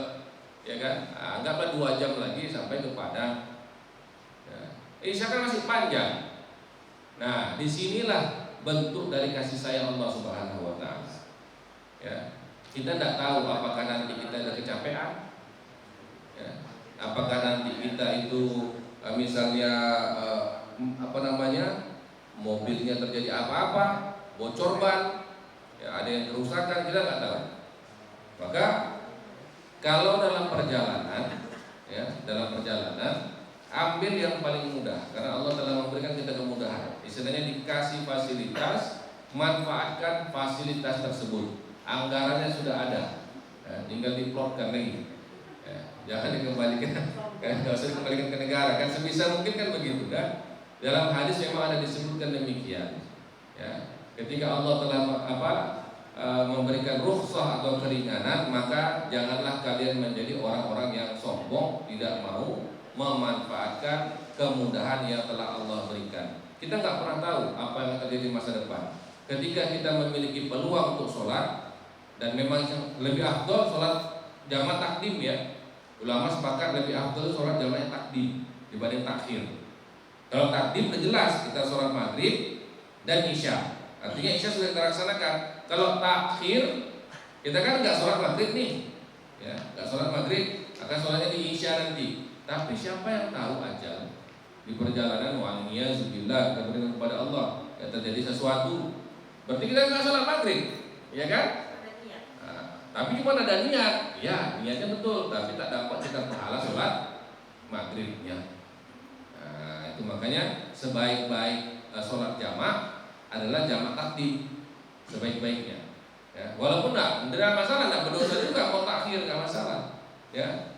ya kan? Nah, anggaplah 2 jam lagi sampai ke Padang. Ya. Isya kan masih panjang. Nah, disinilah bentuk dari kasih sayang Allah Subhanahu Wa Taala. Ya, kita tidak tahu apakah nanti kita ada kecapean. Ya. Apakah nanti kita itu misalnya mobilnya terjadi apa-apa, bocor ban, ya, ada yang kerusakan, kita nggak tahu. Maka kalau dalam perjalanan, ambil yang paling mudah, karena Allah telah memberikan kita kemudahan. Istilahnya dikasih fasilitas, manfaatkan fasilitas tersebut. Anggarannya sudah ada. tinggal diplotkan lagi. Ya, jangan dikembalikan, nggak usah dikembalikan ke negara kan, sebisa mungkin kan begitu kan. Dalam hadis memang ada disebutkan demikian. Ya, ketika Allah telah memberikan rukhsah atau keringanan, maka janganlah kalian menjadi orang-orang yang sombong, tidak mau memanfaatkan kemudahan yang telah Allah berikan. Kita nggak pernah tahu apa yang terjadi di masa depan. Ketika kita memiliki peluang untuk sholat, dan memang lebih afdol sholat jamaah takdim ya. Ulama sepakat lebih afdol sholat jamaah takdim dibanding takhir. Kalau takdim udah jelas kita sholat maghrib dan isya. Artinya isya sudah kita laksanakan. Kalau takhir kita kan nggak sholat maghrib nih, ya nggak sholat maghrib, akan sholatnya di isya nanti. Tapi siapa yang tahu ajal di perjalanan wa'alaikumsalam kemudian kepada Allah ya terjadi sesuatu, berarti kita nggak sholat maghrib, ya kan? Tapi cuma ada niat, ya niatnya betul, tapi tak dapat kita pahala sholat maghribnya. Nah, itu makanya sebaik-baik sholat jamaah adalah jamaah takdim, sebaik-baiknya. Ya, walaupun tidak ada masalah, tidak berdosa juga mau takhir nggak masalah. Ya,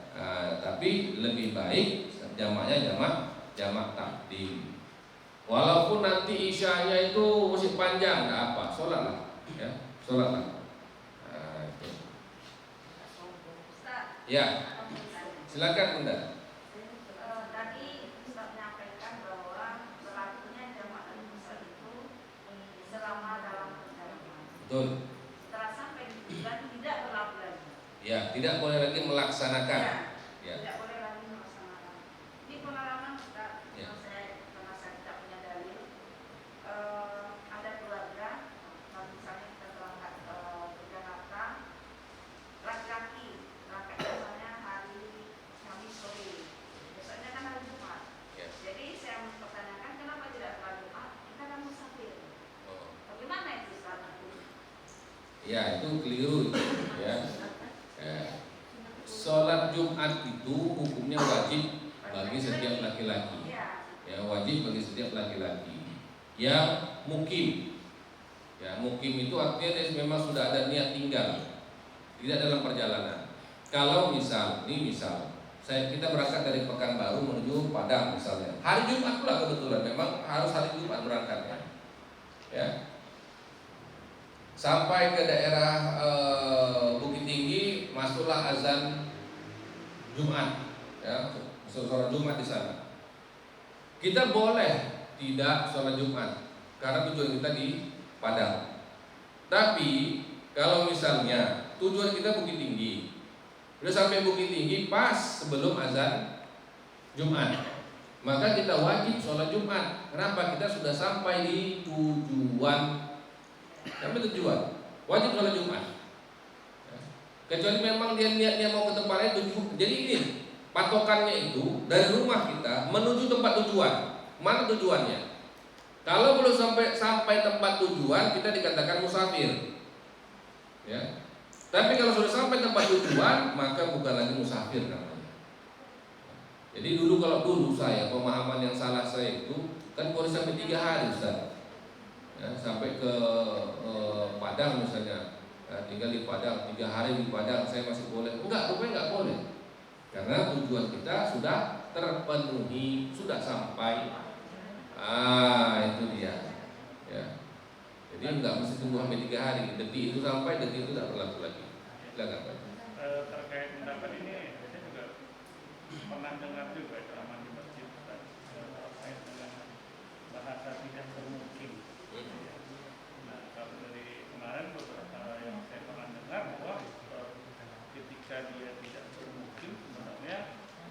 tapi lebih baik jamaahnya jamaah takdim. Walaupun nanti isyanya itu masih panjang, nggak apa, sholatlah, ya sholatlah. Ya, silakan Bunda. Tadi Ustaz menyampaikan bahwa berlakunya jamaah besar itu selama dalam perjalanan. Betul. Setelah sampai di tujuan tidak berlaku lagi. Ya, tidak boleh lagi melaksanakan. Ya. Tidak boleh lagi melaksanakan. Ini pengalaman Ustaz, Ya. karena saya tidak punya dalil. Ada keluarga, misalnya kita berangkat ke Jakarta, laki-laki biasanya hari Kamis sore, besoknya kan hari Jumat. Ya. Jadi saya mempertanyakan kenapa tidak hari Jumat? Kita kan musafir. Oh. Bagaimana itu Ustaz? Ya, itu keliru itu, ya. Sholat Jumat itu hukumnya wajib bagi setiap laki-laki. Ya, wajib bagi setiap laki-laki yang mukim. Ya, mukim itu artinya dia memang sudah ada niat tinggal, tidak dalam perjalanan. Kalau misal kita berangkat dari Pekanbaru menuju Padang misalnya, hari Jumat pula kebetulan, memang harus hari Jumat berangkatnya, ya. Sampai ke daerah Bukit Tinggi, masuklah azan Jumat, ya, sholat Jumat di sana. Kita boleh tidak sholat Jumat karena tujuan kita di Padang. Tapi kalau misalnya tujuan kita Bukit Tinggi, udah sampai Bukit Tinggi pas sebelum azan Jumat, maka kita wajib sholat Jumat. Kenapa? Kita sudah sampai di tujuan. Sampai tujuan, wajib sholat Jumat. Kecuali memang dia niatnya mau ke tempat lain tujuan. Jadi ini patokannya itu dari rumah kita menuju tempat tujuan. Mana tujuannya? Kalau belum sampai tempat tujuan, kita dikatakan musafir. Ya. Tapi kalau sudah sampai tempat tujuan, maka bukan lagi musafir namanya. Jadi kalau dulu saya, pemahaman yang salah saya itu kan boleh sampai 3 hari Ustaz. Ya, sampai ke Padang misalnya, ya, tinggal di Padang 3 hari di Padang saya masih boleh. Rupanya enggak boleh. Karena tujuan kita sudah terpenuhi, sudah sampai. Itu dia. Ya. Jadi enggak mesti tunggu sampai 3 hari. Detik itu sampai, detik itu tidak berlaku lagi. Silakan Pak. Terkait pendapat ini, saya juga pernah dengar juga ceramah di masjid terkait dengan bahasa tidak bermukim. Nah, kalau dari kemarin beberapa yang saya pernah dengar bahwa ketika dia tidak bermukim sebenarnya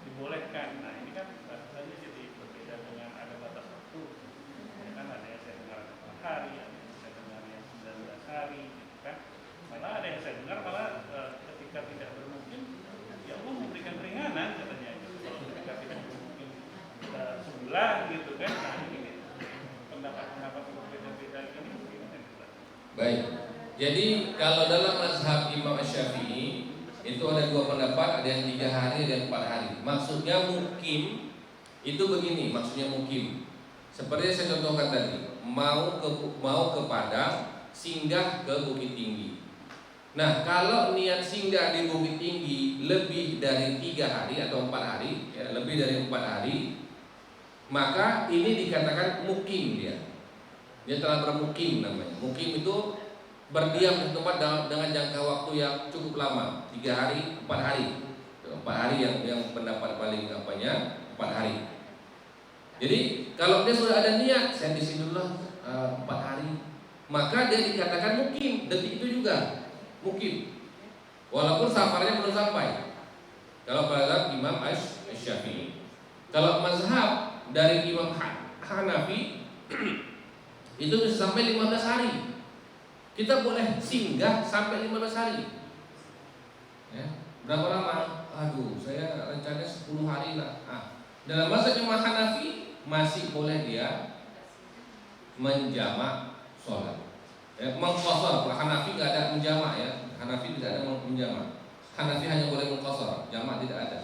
dibolehkan. Nah, ini kan bahasanya jadi berbeda dengan ada batas waktu. Ya kan ada yang saya dengar 4 hari, ada yang saya dengar yang 19 hari, gitu kan. Malah ada yang saya dengar ketika tidak bermukim, ya Allah memberikan keringanan katanya. Gitu. Kalau ketika tidak bermukim sebulan gitu kan. Nah, ini pendapat berbeda-beda ini bagaimana? Baik. Jadi kalau dalam mazhab Imam Syafi'i itu ada 2 pendapat, ada yang 3 hari, ada yang 4 hari. Maksudnya mukim itu begini, maksudnya mukim. Seperti yang saya contohkan tadi, mau ke Padang, singgah ke Bukit Tinggi. Nah, kalau niat singgah di Bukit Tinggi lebih dari 3 hari atau 4 hari, ya, lebih dari 4 hari, maka ini dikatakan mukim dia. Dia telah bermukim namanya. Mukim itu berdiam di tempat dengan jangka waktu yang cukup lama, 3 hari, 4 hari. 4 hari yang pendapat paling apanya 4 hari. Jadi kalau dia sudah ada niat, saya di sini dulu 4 hari, maka dia dikatakan mukim. Detik itu juga mukim, walaupun safarnya belum sampai. Kalau mazhab Imam Asy-Syafi'i, kalau mazhab dari Imam Hanafi itu bisa sampai 15 hari. Kita boleh singgah sampai 15 hari. Ya. Berapa lama? Aduh, saya rencananya 10 hari lah. Dalam mazhab Imam Hanafi masih boleh dia menjamak sholat. Mengqasar. Hanafi nggak ada menjamak ya. Hanafi tidak ada menjamak. Hanafi hanya boleh mengqasar, jamak tidak ada.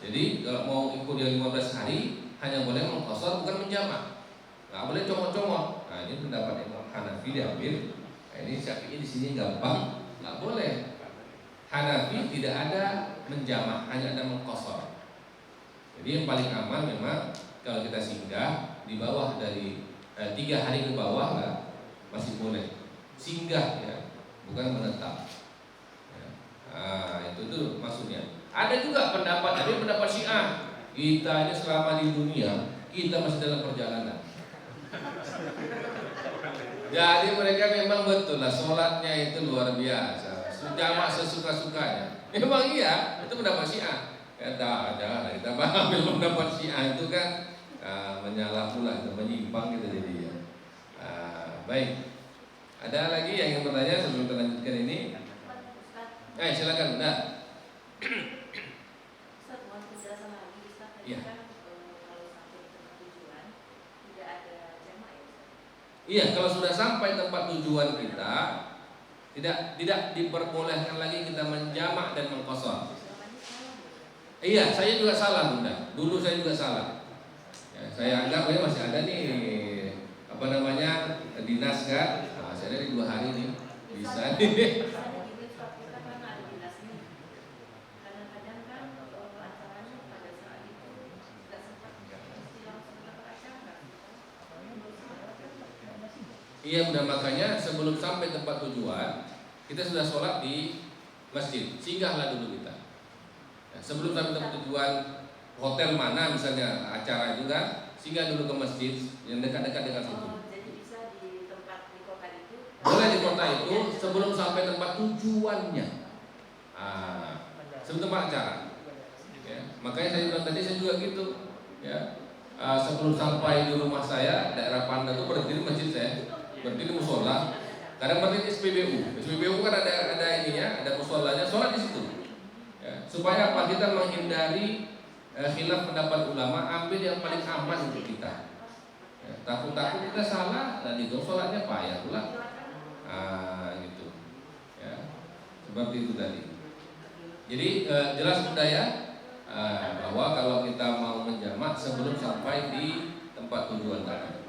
Jadi kalau mau ikut yang 15 hari hanya boleh mengqasar, bukan menjamak. Nggak boleh comot-comot. Nah, ini pendapat Imam Hanafi diambil. Nah, ini Syafi'i di sini gampang, nggak boleh. Hanafi tidak ada menjamak, hanya ada mengqasar. Jadi yang paling aman memang kalau kita singgah di bawah dari 3 hari ke bawah lah masih boleh singgah ya, bukan menetap ya. Itu maksudnya. Ada juga pendapat, tapi pendapat Syiah, kita ini selama di dunia kita masih dalam perjalanan. Jadi mereka memang betul lah sholatnya itu luar biasa, jamak sesuka-sukanya. Memang iya, itu pendapat Syiah. Ada kita ambil pendapat Syiah itu kan menyalah pula, menyimpang gitu jadi ya. Baik. Ada lagi yang ingin bertanya sebelum kita lanjutkan ini? Silakan, Bunda. Ustaz, mohon penjelasan lagi. Ustaz, tadi Iya. kan kalau sampai ke tempat tujuan tidak ada jamak ya, Ustaz? Iya, kalau sudah sampai tempat tujuan kita tidak diperbolehkan lagi kita menjamak dan mengqasar. Selama ini salah ya, Ustaz? Iya, saya juga salah, Bunda. Dulu saya juga salah. Ya, saya anggap masih ada nih dinas kan. Saya ada di 2 hari nih. Bisa nih. Misalnya gini, Ustaz, kita kan ada dinas nih. Kadang-kadang kan acaranya pada saat itu nggak sempat mesti langsung ke acara. Iya, Bunda, makanya sebelum sampai tempat tujuan kita sudah sholat di masjid. Singgahlah dulu kita. Ya, sebelum sampai tempat tujuan hotel mana misalnya acara itu kan, singgah dulu ke masjid yang dekat-dekat dengan situ. Jadi bisa di tempat di kota itu. Boleh di kota itu sebelum sampai tempat tujuannya. Sebelum tempat acara. Ya, makanya saya bilang tadi saya juga gitu. Ya, sebelum sampai di rumah saya daerah Panda itu berhenti di masjid saya, berhenti di musola. Kadang berhenti di SPBU. SPBU kan ada ininya, ada musolanya, sholat di situ. Ya, supaya apa? Kita menghindari khilaf pendapat ulama, ambil yang paling aman untuk kita. Ya, takut-takut kita salah dan itu sholatnya payah pula. Gitu. Ya, seperti itu tadi. Jadi jelas budaya bahwa kalau kita mau menjamak sebelum sampai di tempat tujuan tadi.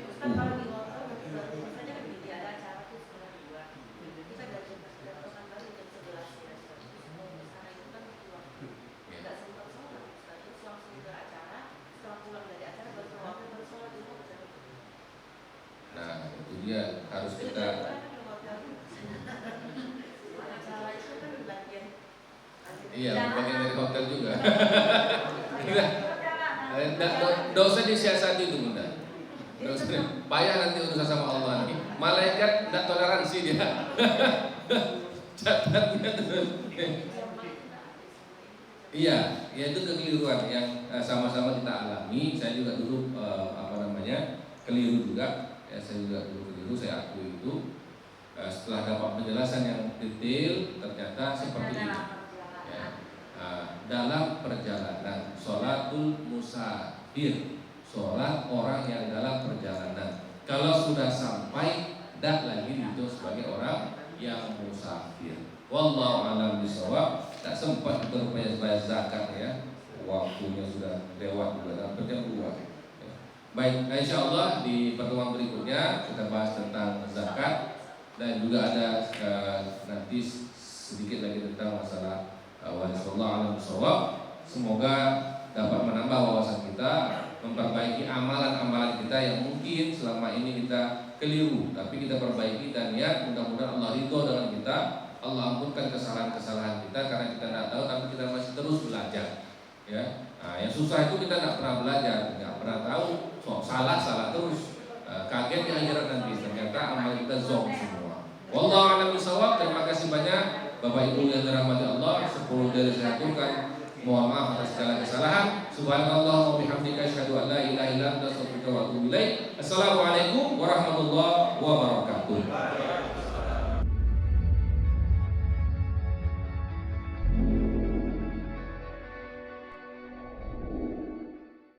Ustaz, kalau di motor misalnya kan di ada acara tuh setengah 2. Kita dari jam baru jam 11 ya. Mau ke sana itu kan butuh waktu. Nggak sempat sholat, Ustaz. Terus langsung ke acara. Setelah pulang dari acara baru waktu baru sholat di hotel. Nah, itu dia harus kita. Acara itu kan bagian. Iya, bagian dari hotel juga. Tidak usah disiasati itu, Bunda. Payah nanti urusan sama Allah nih. Malaikat tidak toleransi dia. Catatnya terus. Iya, ya itu kekeliruan yang sama-sama kita alami. Saya juga dulu keliru juga. Ya, saya juga dulu keliru, saya akui itu. Setelah dapat penjelasan yang detail, ternyata seperti ini. Ya, dalam perjalanan, sholatul musafir, sholat orang yang dalam perjalanan. Kalau sudah sampai, tidak lagi itu sebagai orang yang musafir. Wallahu a'lam bishawab. Tak sempat berbayar zakat ya, waktunya sudah lewat juga, jam 2. Baik, insyaallah di pertemuan berikutnya kita bahas tentang zakat. dan juga ada nanti sedikit lagi tentang masalah warisullah alam bisawab. Semoga dapat menambah wawasan kita, memperbaiki amalan-amalan kita yang mungkin selama ini kita keliru, tapi kita perbaiki dan niat mudah-mudahan Allah ridho dengan kita, Allah ampunkan kesalahan-kesalahan kita karena kita tidak tahu tapi kita masih terus belajar. Ya, nah, yang susah itu kita tidak pernah belajar, nggak pernah tahu, salah terus, kaget di akhirat nanti ternyata amal kita zonk semua. Wallahu a'lam bishawab. Terima kasih banyak Bapak Ibu yang dirahmati Allah. 10 dari saya aturkan mohon maaf atas segala kesalahan. Subhanallah wa bihamdika asyhadu an la ilaha illa anta astaghfiruka wa atubu ilaik. Assalamualaikum warahmatullahi wabarakatuh.